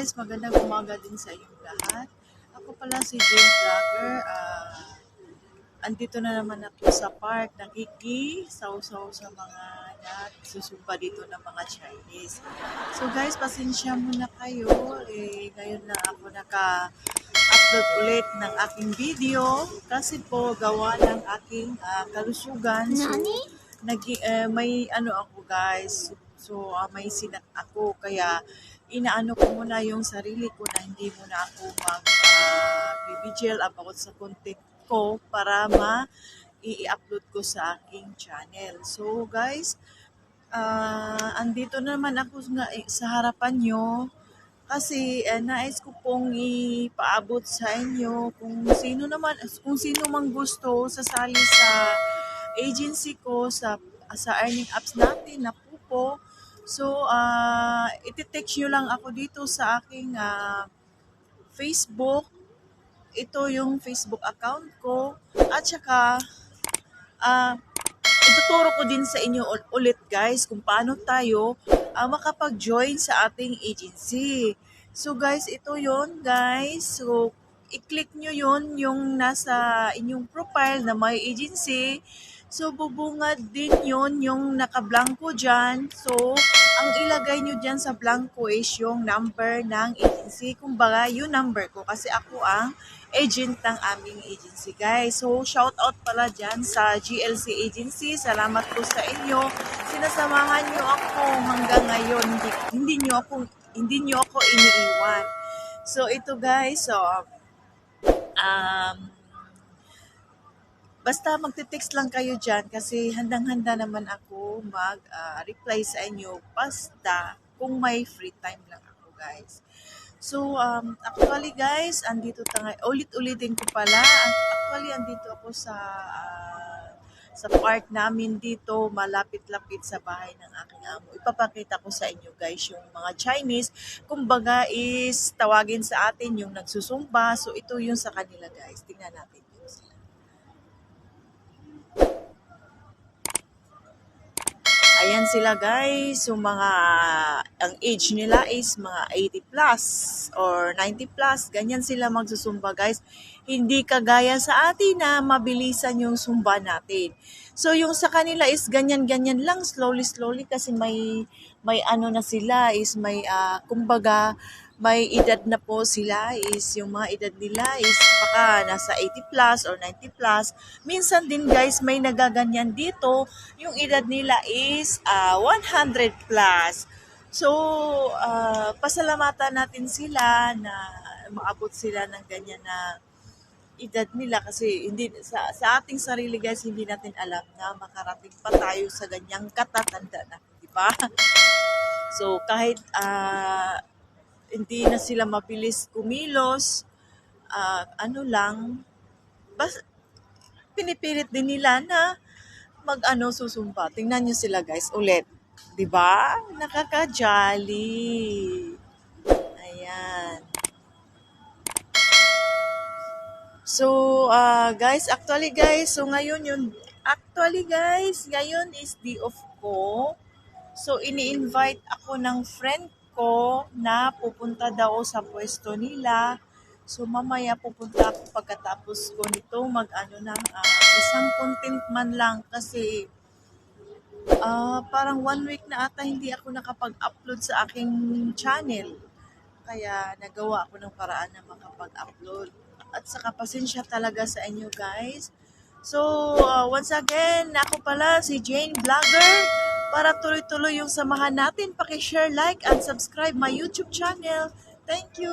guys, magandang umaga din sa inyong lahat. Ako pala si Jane Vlogger. Andito na naman ako sa park, nakikisaw-saw sa mga nagsusumba dito ng mga Chinese. So guys, pasensya muna kayo. Ngayon na ako naka-upload ulit ng aking video kasi po gawa ng aking kalusugan. So, may ano ako guys. So, may sinat ako. Kaya, inaano ko muna yung sarili ko na hindi muna ako mag-vigil about sa content ko para i-upload ko sa aking channel. So, guys, andito naman ako sa harapan nyo kasi nais ko pong ipaabot sa inyo kung sino mang gusto sasali sa agency ko sa earning apps natin na Pupo. So, iti-text nyo lang ako dito sa aking Facebook. Ito yung Facebook account ko. At saka, ituturo ko din sa inyo ulit guys kung paano tayo makapag-join sa ating agency. So guys, ito yon guys. So, i-click nyo yon yung nasa inyong profile na may agency. So, bubungad din yon yung naka-blanco dyan. So, ang ilagay nyo dyan sa blanco is yung number ng agency. Kumbaga, yung number ko kasi ako ang agent ng aming agency, guys. So, shout out pala dyan sa GLC Agency. Salamat po sa inyo. Sinasamahan nyo ako hanggang ngayon. Hindi nyo ako iniiwan. So, ito guys. So, basta magte-text lang kayo dyan kasi handang-handa naman ako mag-reply sa inyo basta kung may free time lang ako, guys. So, actually guys, ulit-ulitin ko pala. Actually, andito ako sa park namin dito, malapit-lapit sa bahay ng aking amo. Ipapakita ko sa inyo guys yung mga Chinese. Kumbaga is tawagin sa atin yung nagsusumba. So, ito yung sa kanila guys. Tingnan natin yung sila. Ayan sila guys, so ang age nila is mga 80 plus or 90 plus, ganyan sila magsusumba guys. Hindi kagaya sa atin na mabilisan yung sumba natin. So yung sa kanila is ganyan-ganyan lang, slowly kasi may ano na sila is kumbaga may edad na po sila is yung mga edad nila is baka nasa 80 plus or 90 plus. Minsan din guys may nagaganyan dito, yung edad nila is 100 plus. So, pasalamatan natin sila na maabot sila ng ganyan na edad nila kasi hindi sa ating sarili guys hindi natin alam na makarating pa tayo sa ganyang katatanda na, di ba? So, kahit hindi na sila mabilis kumilos, pinipilit din nila na susumba. Tingnan nyo sila guys, ulit. Diba? Nakaka-jolly. Ayan. So, ngayon is day off ko. So, ini-invite ako ng friend ko na pupunta daw sa pwesto nila. So, mamaya pupunta ako pagkatapos ko nito ng isang content man lang kasi parang 1 week na ata hindi ako nakapag-upload sa aking channel. Kaya nagawa ako ng paraan na makapag-upload. At saka pasensya talaga sa inyo guys. So, once again, ako pala si Jane Vlogger. Para tuloy-tuloy yung samahan natin, paki-share, like, and subscribe my YouTube channel. Thank you!